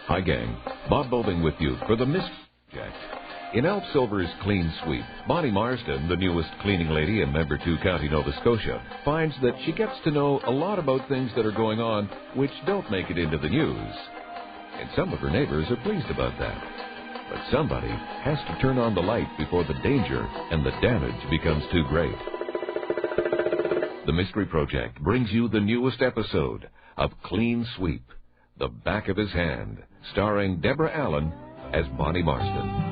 Hi, gang. Bob Bowling with you for the Mystery Project. In Alp Silver's Clean Sweep, Bonnie Marsden, the newest cleaning lady in Membertou County, Nova Scotia, finds that she gets to know a lot about things that are going on which don't make it into the news. And some of her neighbors are pleased about that. But somebody has to turn on the light before the danger and the damage becomes too great. The Mystery Project brings you the newest episode of Clean Sweep, The Back of His Hand, starring Deborah Allen as Bonnie Marsden.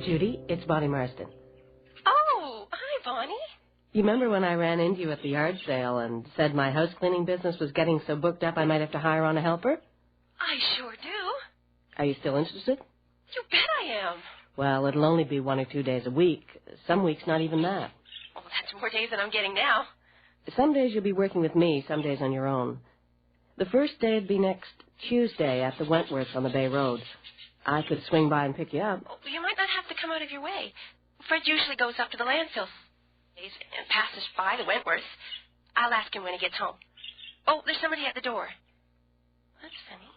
Judy, it's Bonnie Marsden. Oh, hi, Bonnie. You remember when I ran into you at the yard sale and said my house cleaning business was getting so booked up I might have to hire on a helper? I sure do. Are you still interested? You bet I am. Well, it'll only be 1 or 2 days a week. Some weeks not even that. Oh, that's more days than I'm getting now. Some days you'll be working with me, some days on your own. The first day would be next Tuesday at the Wentworths on the Bay Road. I could swing by and pick you up. Oh, you might not have to come out of your way. Fred usually goes up to the landfill and passes by the Wentworths. I'll ask him when he gets home. Oh, there's somebody at the door. That's funny.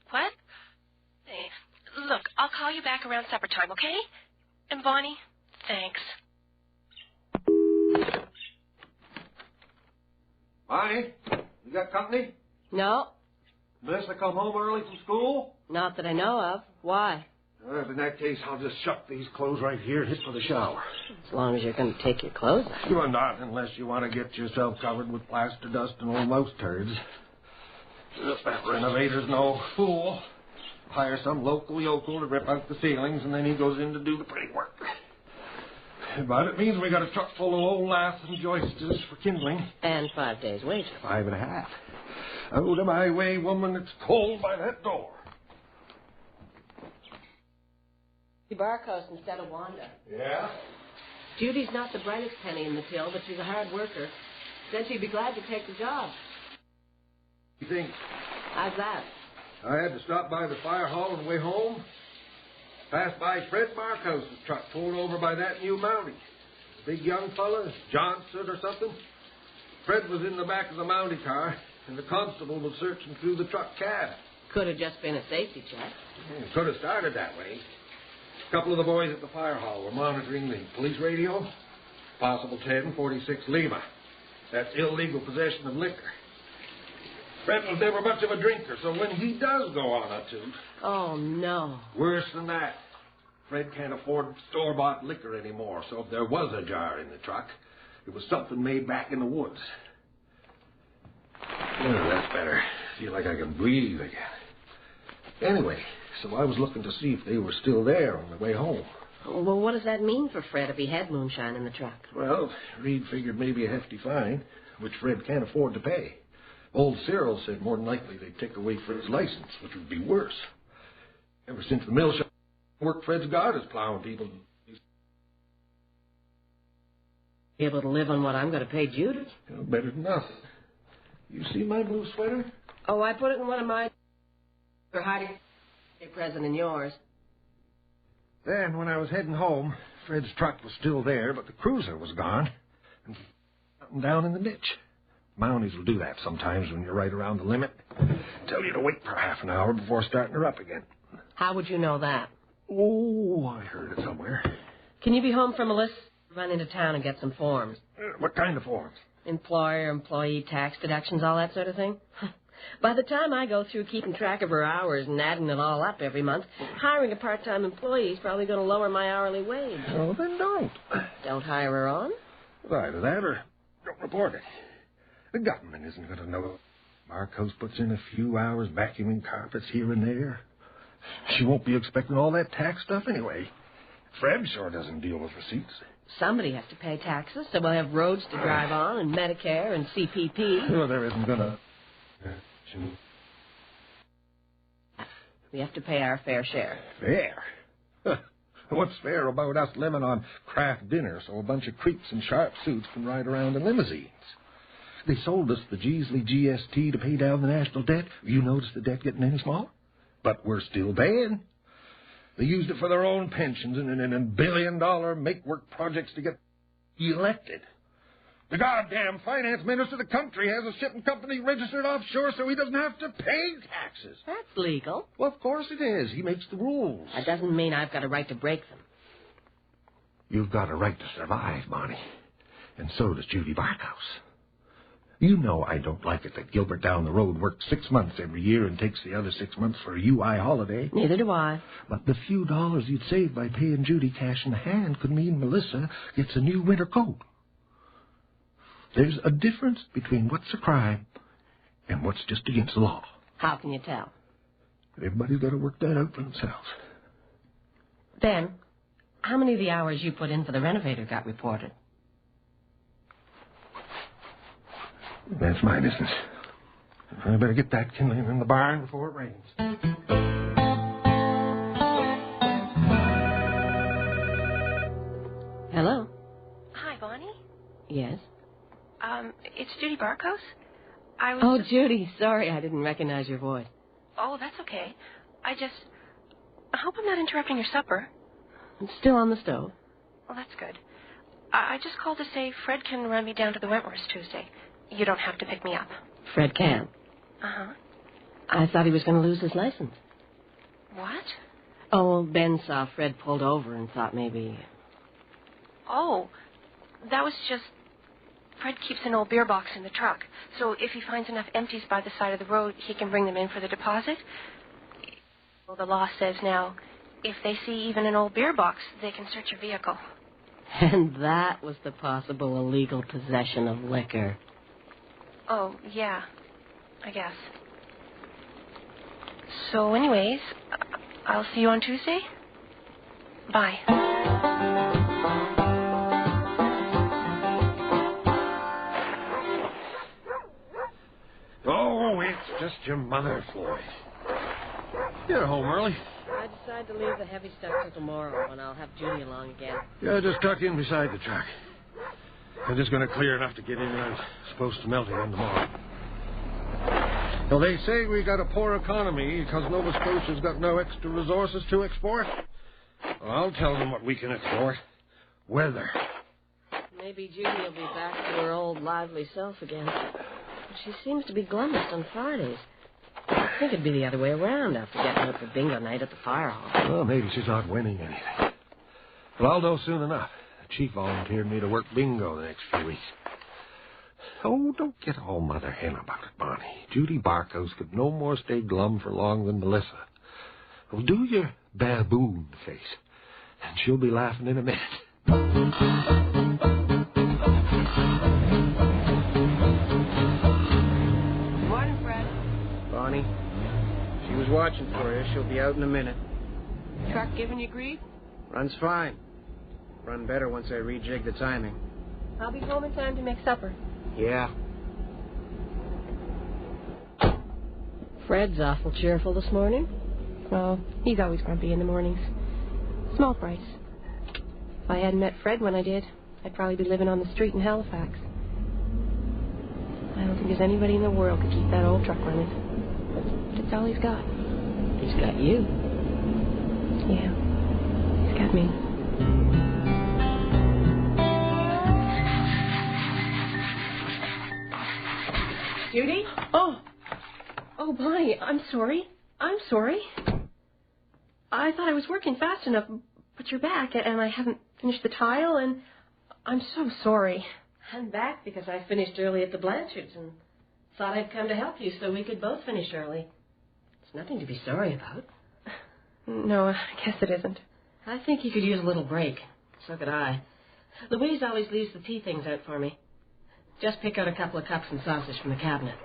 What? Hey, look, I'll call you back around supper time, okay? And Bonnie, thanks. Bonnie, you got company? No. Melissa come home early from school? Not that I know of. Why? In that case, I'll just shuck these clothes right here and hit for the shower. As long as you're going to take your clothes off. You're not, unless you want to get yourself covered with plaster dust and old mouse turds. That renovator's no fool. Hire some local yokel to rip out the ceilings, and then he goes in to do the pretty work. But it means we got a truck full of old laths and joisters for kindling. And 5 days' wages. 5.5. Out of my way, woman, it's cold by that door. Barco's instead of Wanda. Yeah? Judy's not the brightest penny in the till, but she's a hard worker. Said she'd be glad to take the job. You think? How's that? I had to stop by the fire hall on the way home. Passed by Fred Barkhouse's truck pulled over by that new Mountie. Big young fella, Johnson or something. Fred was in the back of the Mountie car, and the constable was searching through the truck cab. Could have just been a safety check. Could have started that way. A couple of the boys at the fire hall were monitoring the police radio. Possible 1046 Lima. That's illegal possession of liquor. Fred was never much of a drinker, so when he does go on a toot... Oh, no. Worse than that. Fred can't afford store-bought liquor anymore, so if there was a jar in the truck, it was something made back in the woods. Oh, that's better. Feel like I can breathe again. Anyway, so I was looking to see if they were still there on the way home. Well, what does that mean for Fred if he had moonshine in the truck? Well, Reed figured maybe a hefty fine, which Fred can't afford to pay. Old Cyril said more than likely they'd take away Fred's license, which would be worse. Ever since the mill shop worked, Fred's God is plowing people. Be able to live on what I'm going to pay Judy? Better than nothing. You see my blue sweater? Oh, I put it in one of my... for hiding a present in yours. Then, when I was heading home, Fred's truck was still there, but the cruiser was gone. And down in the ditch. Mounties will do that sometimes when you're right around the limit. Tell you to wait for half an hour before starting her up again. How would you know that? Oh, I heard it somewhere. Can you be home for Melissa? Run into town and get some forms. What kind of forms? Employer, employee, tax deductions, all that sort of thing. By the time I go through keeping track of her hours and adding it all up every month, hiring a part-time employee is probably going to lower my hourly wage. Oh, then don't. Don't hire her on? Either that or don't report it. The government isn't going to know. Marcos puts in a few hours vacuuming carpets here and there. She won't be expecting all that tax stuff anyway. Fred sure doesn't deal with receipts. Somebody has to pay taxes, so we'll have roads to drive on and Medicare and CPP. Well, there isn't going to... We have to pay our fair share. Fair? What's fair about us living on craft dinner so a bunch of creeps in sharp suits can ride around in limousines? They sold us the Geesley GST to pay down the national debt. You notice the debt getting any smaller? But we're still paying. They used it for their own pensions and billion-dollar make-work projects to get elected. The goddamn finance minister of the country has a shipping company registered offshore so he doesn't have to pay taxes. That's legal. Well, of course it is. He makes the rules. That doesn't mean I've got a right to break them. You've got a right to survive, Bonnie. And so does Judy Barkhouse. You know I don't like it that Gilbert down the road works 6 months every year and takes the other 6 months for a UI holiday. Neither do I. But the few dollars you'd save by paying Judy cash in hand could mean Melissa gets a new winter coat. There's a difference between what's a crime and what's just against the law. How can you tell? Everybody's got to work that out for themselves. Ben, how many of the hours you put in for the renovator got reported? That's my business. I better get that kindling in the barn before it rains. Hello? Hi, Bonnie. Yes? It's Judy Barkhouse. Oh, Judy, sorry I didn't recognize your voice. Oh, that's okay. I hope I'm not interrupting your supper. It's still on the stove. Well, that's good. I just called to say Fred can run me down to the Wentworths Tuesday. You don't have to pick me up. Fred can. Uh-huh. I thought he was going to lose his license. What? Oh, well, Ben saw Fred pulled over and thought maybe... Oh, that was just... Fred keeps an old beer box in the truck, so if he finds enough empties by the side of the road, he can bring them in for the deposit. Well, the law says now, if they see even an old beer box, they can search your vehicle. And that was the possible illegal possession of liquor. Oh, yeah, I guess. So anyways, I'll see you on Tuesday. Bye. Oh, it's just your mother, Floyd. You're home early. I decided to leave the heavy stuff till tomorrow, and I'll have Judy along again. Yeah, just tuck in beside the truck. I'm just going to clear enough to get in, and I'm supposed to melt again tomorrow. Well, they say we got a poor economy because Nova Scotia's got no extra resources to export. Well, I'll tell them what we can export. Weather. Maybe Judy will be back to her old lively self again. She seems to be glummest on Fridays. I think it'd be the other way around after getting up for bingo night at the fire hall. Well, maybe she's not winning anything. Well, I'll know soon enough. The chief volunteered me to work bingo the next few weeks. Oh, don't get all mother hen about it, Bonnie. Judy Barkhouse could no more stay glum for long than Melissa. Well, do your baboon face, and she'll be laughing in a minute. Morning, Fred. Bonnie, she was watching for you. She'll be out in a minute. Truck giving you grief? Runs fine. Run better once I rejig the timing. I'll be home in time to make supper. Yeah. Fred's awful cheerful this morning. Oh, he's always grumpy in the mornings. Small price. If I hadn't met Fred when I did, I'd probably be living on the street in Halifax. I don't think there's anybody in the world could keep that old truck running. But it's all he's got. He's got you. Yeah, he's got me. Judy? Oh, Bonnie, I'm sorry. I thought I was working fast enough, but you're back, and I haven't finished the tile, and I'm so sorry. I'm back because I finished early at the Blanchards and thought I'd come to help you so we could both finish early. It's nothing to be sorry about. No, I guess it isn't. I think you could use a little break. So could I. Louise always leaves the tea things out for me. Just pick out a couple of cups and sausage from the cabinet.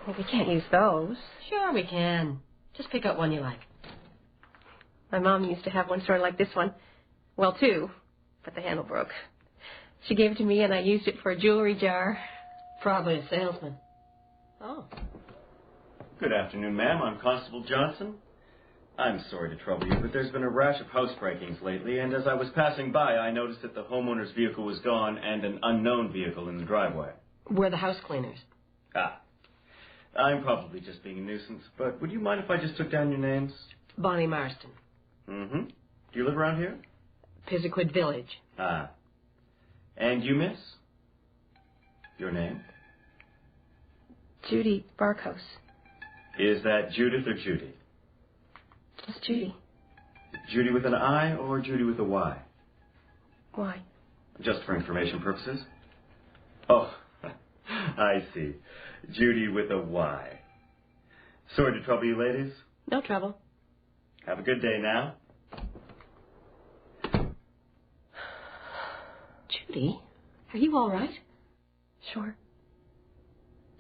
Well, we can't use those. Sure we can. Just pick out one you like. My mom used to have one sort of like this one. Well, two, but the handle broke. She gave it to me, and I used it for a jewelry jar. Probably a salesman. Oh. Good afternoon, ma'am. I'm Constable Johnson. I'm sorry to trouble you, but there's been a rash of house breakings lately, and as I was passing by, I noticed that the homeowner's vehicle was gone and an unknown vehicle in the driveway. We're the house cleaners. Ah. I'm probably just being a nuisance, but would you mind if I just took down your names? Bonnie Marsden. Mm-hmm. Do you live around here? Pisiquid Village. Ah. And you, miss? Your name? Judy Barkhouse. Is that Judith or Judy? It's Judy. Judy with an I or Judy with a Y? Why? Just for information purposes. Oh, I see. Judy with a Y. Sorry to trouble you, ladies. No trouble. Have a good day now. Judy, are you all right? Sure.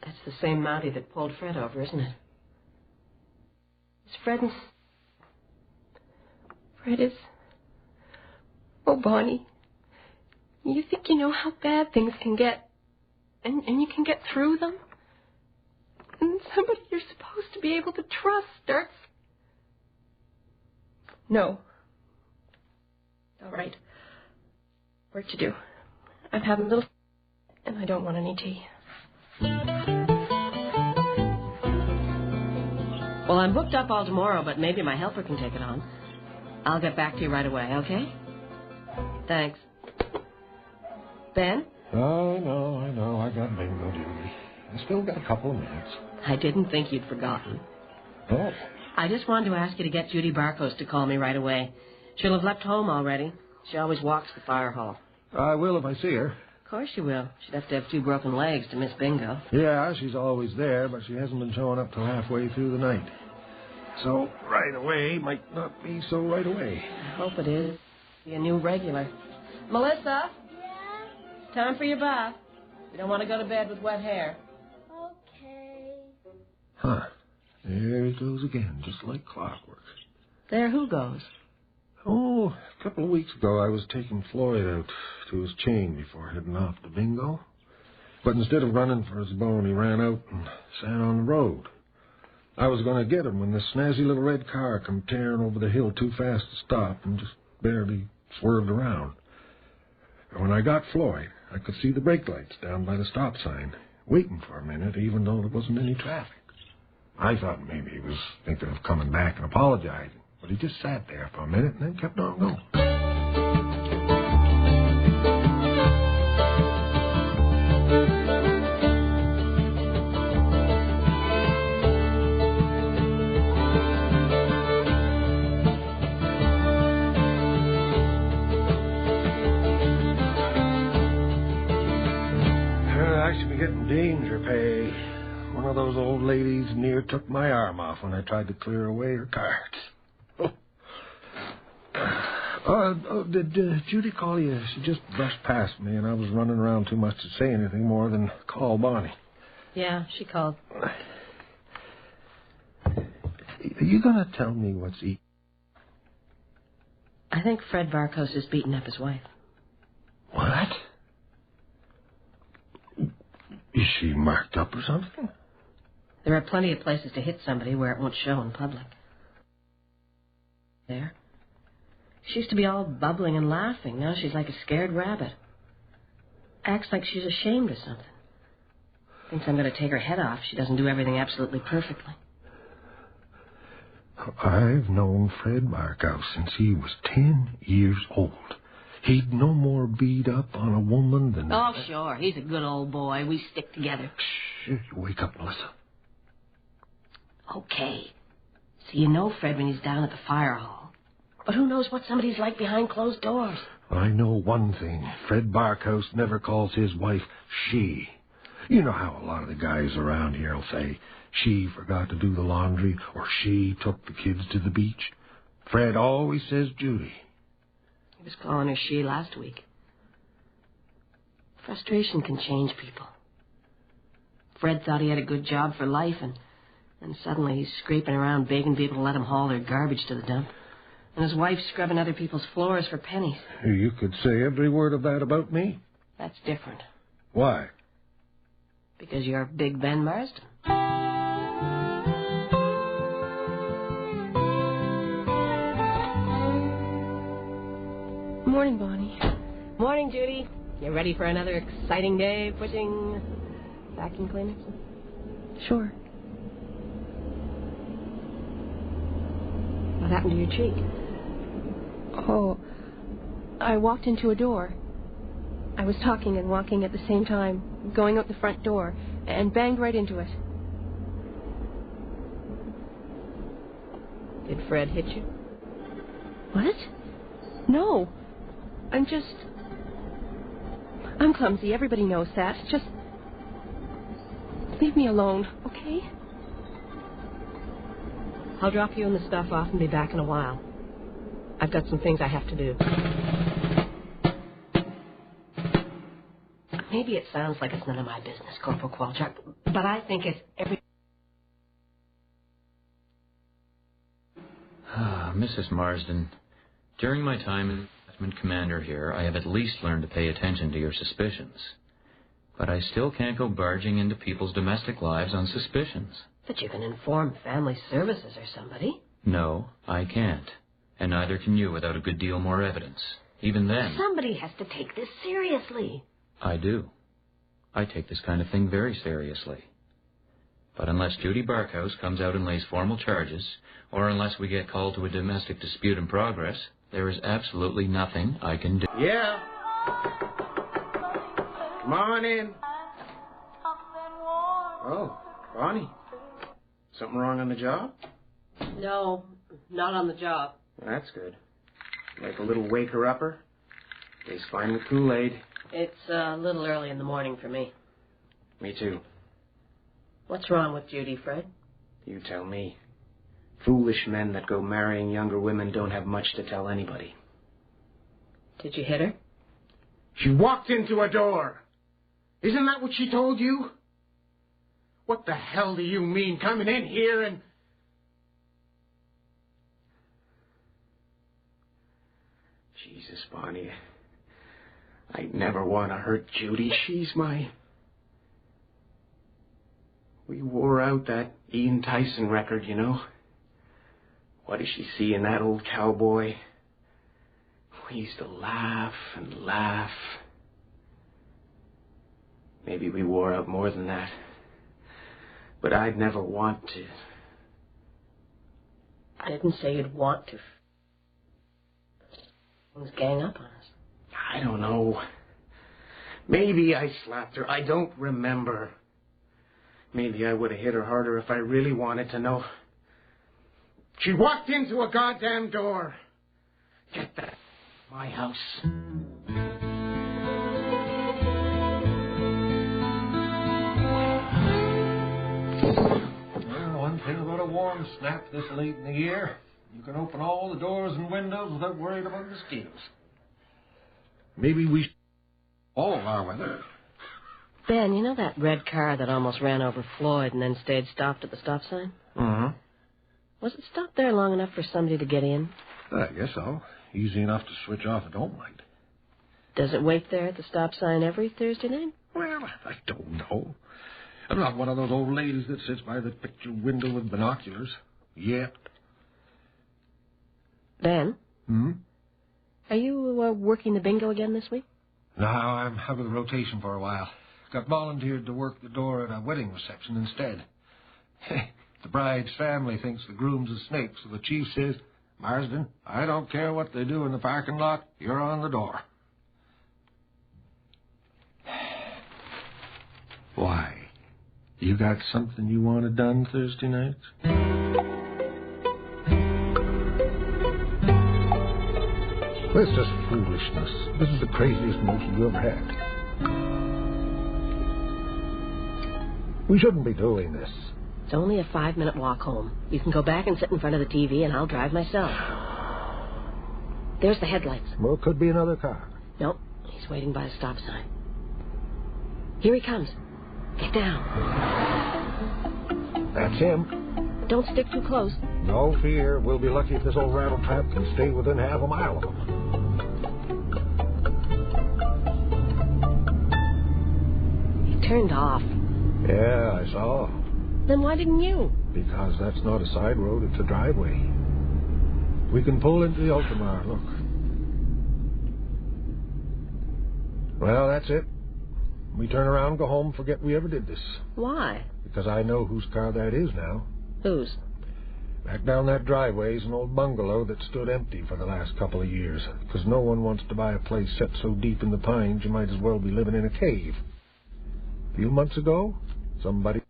That's the same Mountie that pulled Fred over, isn't it? Is Fred and... Fred is... Oh, Bonnie. You think you know how bad things can get, and you can get through them? And somebody you're supposed to be able to trust starts... No. All right. Work to do. I've had a little... and I don't want any tea. Well, I'm booked up all tomorrow, but maybe my helper can take it on. I'll get back to you right away, okay? Thanks. Ben? Oh, I know. I got bingo duty. I still got a couple of minutes. I didn't think you'd forgotten. Oh. I just wanted to ask you to get Judy Barkhouse to call me right away. She'll have left home already. She always walks the fire hall. I will if I see her. Of course she will. She'd have to have 2 broken legs to miss bingo. Yeah, she's always there, but she hasn't been showing up till halfway through the night. So, right away might not be so right away. I hope it is. Be a new regular. Melissa? Yeah? Time for your bath. You don't want to go to bed with wet hair. Okay. Huh. There he goes again, just like clockwork. There, who goes? Oh, a couple of weeks ago I was taking Floyd out to his chain before heading off to bingo. But instead of running for his bone, he ran out and sat on the road. I was going to get him when this snazzy little red car come tearing over the hill too fast to stop and just barely swerved around. And when I got Floyd, I could see the brake lights down by the stop sign, waiting for a minute, even though there wasn't any traffic. I thought maybe he was thinking of coming back and apologizing, but he just sat there for a minute and then kept on going. I should be getting danger pay. One of those old ladies near took my arm off when I tried to clear away her cards. Did Judy call you? She just brushed past me, and I was running around too much to say anything more than call Bonnie. Yeah, she called. Are you going to tell me what's eating? I think Fred Barkhouse is beating up his wife. What? Is she marked up or something? There are plenty of places to hit somebody where it won't show in public. There. She used to be all bubbling and laughing. Now she's like a scared rabbit. Acts like she's ashamed of something. Thinks I'm going to take her head off. She doesn't do everything absolutely perfectly. I've known Fred Barkhouse since he was 10 years old. He'd no more beat up on a woman than... Oh, sure. He's a good old boy. We stick together. Shh, wake up, Melissa. Okay. So you know Fred when he's down at the fire hall. But who knows what somebody's like behind closed doors? I know one thing. Fred Barkhouse never calls his wife she. You know how a lot of the guys around here will say, she forgot to do the laundry, or she took the kids to the beach. Fred always says Judy. He was calling her she last week. Frustration can change people. Fred thought he had a good job for life, and suddenly he's scraping around begging people to let him haul their garbage to the dump. And his wife's scrubbing other people's floors for pennies. You could say every word of that about me. That's different. Why? Because you're Big Ben Marsden. Morning, Bonnie. Morning, Judy. You ready for another exciting day pushing vacuum cleaners? Sure. What happened to your cheek? Oh, I walked into a door. I was talking and walking at the same time, going out the front door, and banged right into it. Did Fred hit you? What? No. I'm clumsy. Everybody knows that. Just leave me alone, okay? I'll drop you and the stuff off and be back in a while. I've got some things I have to do. Maybe it sounds like it's none of my business, Corporal Qualchuk, but I think it's every... Mrs. Marsden, during my time as detachment commander here, I have at least learned to pay attention to your suspicions. But I still can't go barging into people's domestic lives on suspicions. But you can inform family services or somebody. No, I can't. And neither can you without a good deal more evidence. Even then... Somebody has to take this seriously. I do. I take this kind of thing very seriously. But unless Judy Barkhouse comes out and lays formal charges, or unless we get called to a domestic dispute in progress, there is absolutely nothing I can do. Yeah. Come on in. Oh, Bonnie. Something wrong on the job? No, not on the job. That's good. Like a little waker-upper? Tastes fine with Kool-Aid. It's a little early in the morning for me. Me too. What's wrong with Judy, Fred? You tell me. Foolish men that go marrying younger women don't have much to tell anybody. Did you hit her? She walked into a door. Isn't that what she told you? What the hell do you mean coming in here and... Jesus, Bonnie. I never want to hurt Judy. She's my... We wore out that Ian Tyson record, you know. What does she see in that old cowboy? We used to laugh and laugh. Maybe we wore out more than that. But I'd never want to. I didn't say you'd want to. Things gang up on us. I don't know. Maybe I slapped her. I don't remember. Maybe I would have hit her harder if I really wanted to know. She walked into a goddamn door. Get that. My house. Well, one thing about a warm snap this late in the year, you can open all the doors and windows without worrying about mosquitoes. Maybe we should all of our weather. Ben, you know that red car that almost ran over Floyd and then stayed stopped at the stop sign? Uh-huh. Was it stopped there long enough for somebody to get in? I guess so. Easy enough to switch off a dome light. Does it wait there at the stop sign every Thursday night? Well, I don't know. I'm not one of those old ladies that sits by the picture window with binoculars. Yet. Ben? Hmm? Are you working the bingo again this week? No, I'm out of the rotation for a while. Got volunteered to work the door at a wedding reception instead. The bride's family thinks the groom's a snake, so the chief says, Marsden, I don't care what they do in the parking lot, you're on the door. Why? You got something you wanted done Thursday nights? This is foolishness. This is the craziest motion you ever had. We shouldn't be doing this. It's only a 5-minute walk home. You can go back and sit in front of the TV, and I'll drive myself. There's the headlights. Well, it could be another car. Nope, he's waiting by a stop sign. Here he comes. Get down. That's him. Don't stick too close. No fear. We'll be lucky if this old rattletrap can stay within half a mile of him. He turned off. Yeah, I saw. Then why didn't you? Because that's not a side road, it's a driveway. We can pull into the Ultramar, look. Well, that's it. We turn around, go home, forget we ever did this. Why? Because I know whose car that is now. Whose? Back down that driveway is an old bungalow that stood empty for the last couple of years, because no one wants to buy a place set so deep in the pines you might as well be living in a cave. A few months ago, somebody...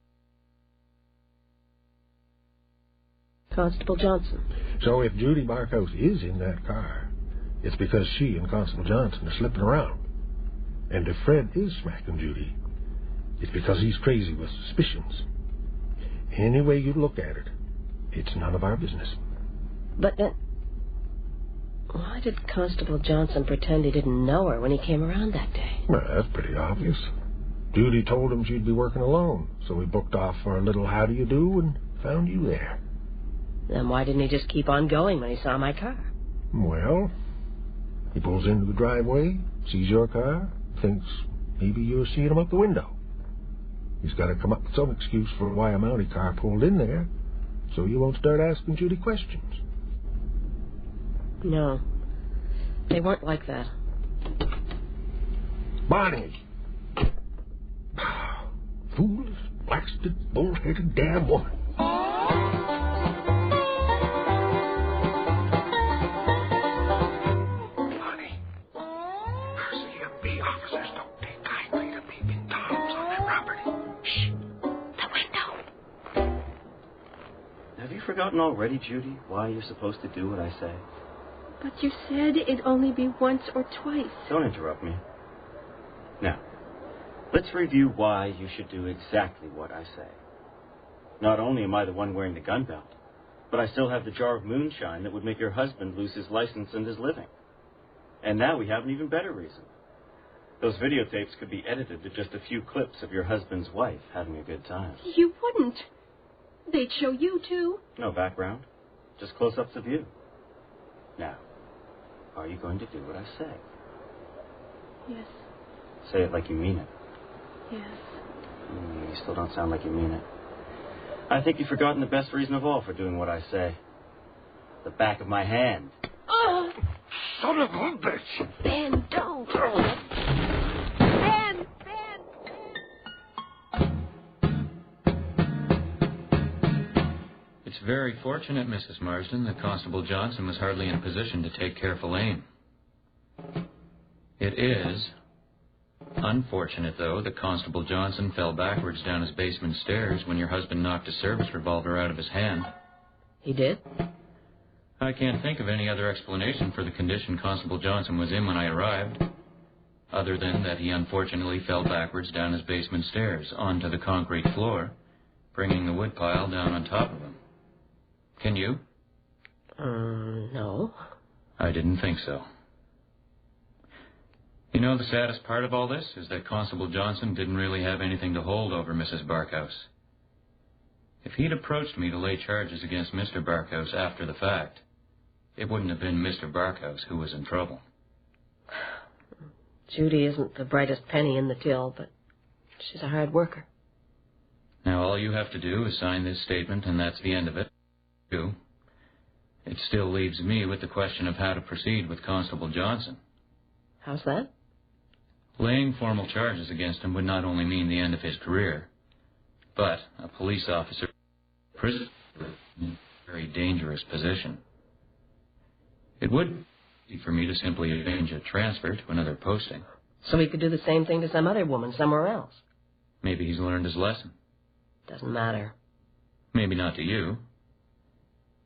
Constable Johnson. So if Judy Barkhouse is in that car, it's because she and Constable Johnson are slipping around. And if Fred is smacking Judy, it's because he's crazy with suspicions. Any way you look at it, it's none of our business. But then, why did Constable Johnson pretend he didn't know her when he came around that day? Well, that's pretty obvious. Judy told him she'd be working alone, so he booked off for a little how-do-you-do and found you there. Then why didn't he just keep on going when he saw my car? Well, he pulls into the driveway, sees your car, thinks maybe you're seeing him out the window. He's got to come up with some excuse for why a Mountie car pulled in there, so you won't start asking Judy questions. No, they weren't like that. Bonnie! Foolish, blasted, bull-headed damn woman. Bonnie, Mercy and B officers don't take kindly to peeping toms on their property. Shh! The window! Have you forgotten already, Judy, why you're supposed to do what I say? But you said it'd only be once or twice. Don't interrupt me. Now, let's review why you should do exactly what I say. Not only am I the one wearing the gun belt, but I still have the jar of moonshine that would make your husband lose his license and his living. And now we have an even better reason. Those videotapes could be edited to just a few clips of your husband's wife having a good time. You wouldn't. They'd show you, too. No background, just close-ups of you. Now, are you going to do what I say? Yes. Say it like you mean it. Yes. You still don't sound like you mean it. I think you've forgotten the best reason of all for doing what I say. The back of my hand. Oh! Son of a bitch! Ben, don't. Ben! It's very fortunate, Mrs. Marsden, that Constable Johnson was hardly in a position to take careful aim. It is unfortunate, though, that Constable Johnson fell backwards down his basement stairs when your husband knocked his service revolver out of his hand. He did? I can't think of any other explanation for the condition Constable Johnson was in when I arrived, other than that he unfortunately fell backwards down his basement stairs onto the concrete floor, bringing the woodpile down on top of him. Can you? No. I didn't think so. You know, the saddest part of all this is that Constable Johnson didn't really have anything to hold over Mrs. Barkhouse. If he'd approached me to lay charges against Mr. Barkhouse after the fact, it wouldn't have been Mr. Barkhouse who was in trouble. Judy isn't the brightest penny in the till, but she's a hard worker. Now, all you have to do is sign this statement, and that's the end of it. It still leaves me with the question of how to proceed with Constable Johnson. How's that? Laying formal charges against him would not only mean the end of his career, but a police officer prison in a very dangerous position. It would be for me to simply arrange a transfer to another posting. So he could do the same thing to some other woman somewhere else. Maybe he's learned his lesson. Doesn't matter. Maybe not to you.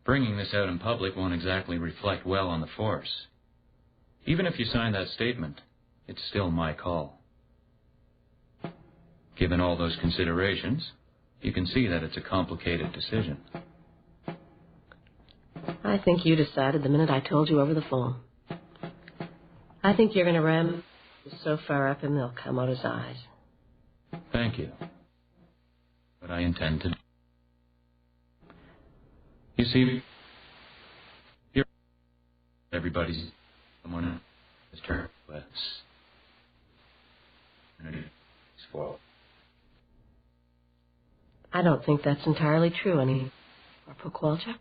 Bringing this out in public won't exactly reflect well on the force. Even if you sign that statement, it's still my call. Given all those considerations, you can see that it's a complicated decision. I think you decided the minute I told you over the phone. I think you're going to ram so far up him they'll come out his eyes. Thank you. But I intend to. You see, everybody's someone has turned less. I don't think that's entirely true anymore, Pukwalchuk.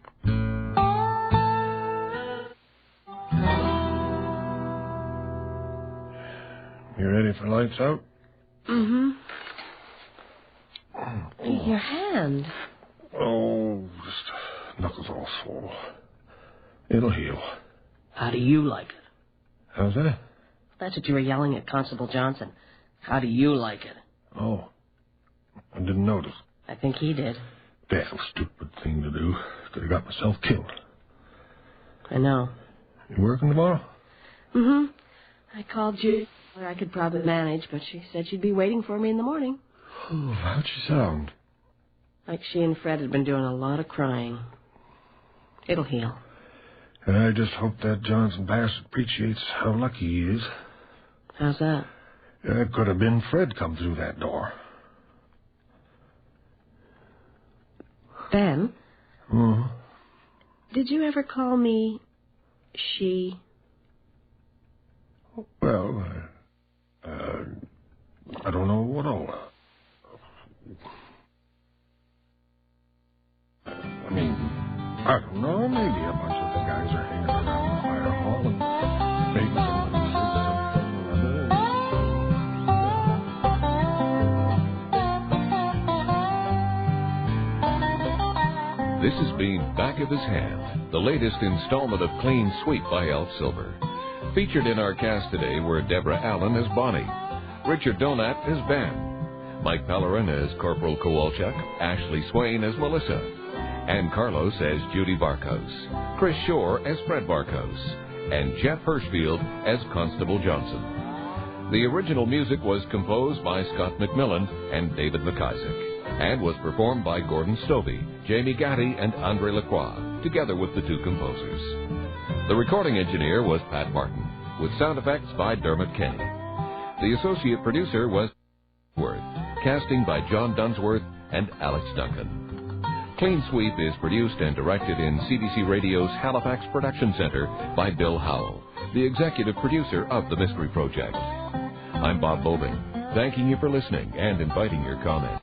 You ready for lights out? Mm-hmm. Your hand. Oh, just Knuckles all swole. It'll heal. How do you like it? How's that? That's what you were yelling at Constable Johnson. How do you like it? Oh. I didn't notice. I think he did. Damn stupid thing to do. Could have got myself killed. I know. You working tomorrow? Mm-hmm. I called you. I could probably manage, but she said she'd be waiting for me in the morning. Oh, how'd she sound? Like she and Fred had been doing a lot of crying. It'll heal. And I just hope that Johnson bastard appreciates how lucky he is. How's that? It could have been Fred come through that door. Ben? Hmm? Did you ever call me she? Well, I don't know what all. I mean, I don't know. Maybe a bunch of the guys are hanging around the fire hall and maybe somebody says something or other. This has been Back of His Hand, the latest installment of Clean Sweep by Elf Silver. Featured in our cast today were Deborah Allen as Bonnie, Richard Donat as Ben, Mike Pellerin as Corporal Kowalchuk, Ashley Swain as Melissa, Ann Carlos as Judy Barkos, Chris Shore as Fred Barkos, and Jeff Hirschfield as Constable Johnson. The original music was composed by Scott McMillan and David McIsaac, and was performed by Gordon Stovey, Jamie Gatti, and Andre Lacroix, together with the two composers. The recording engineer was Pat Martin, with sound effects by Dermot Kenny. The associate producer was Worth, casting by John Dunsworth and Alex Duncan. Clean Sweep is produced and directed in CBC Radio's Halifax Production Center by Bill Howell, the executive producer of the Mystery Project. I'm Bob Bobin, thanking you for listening and inviting your comments.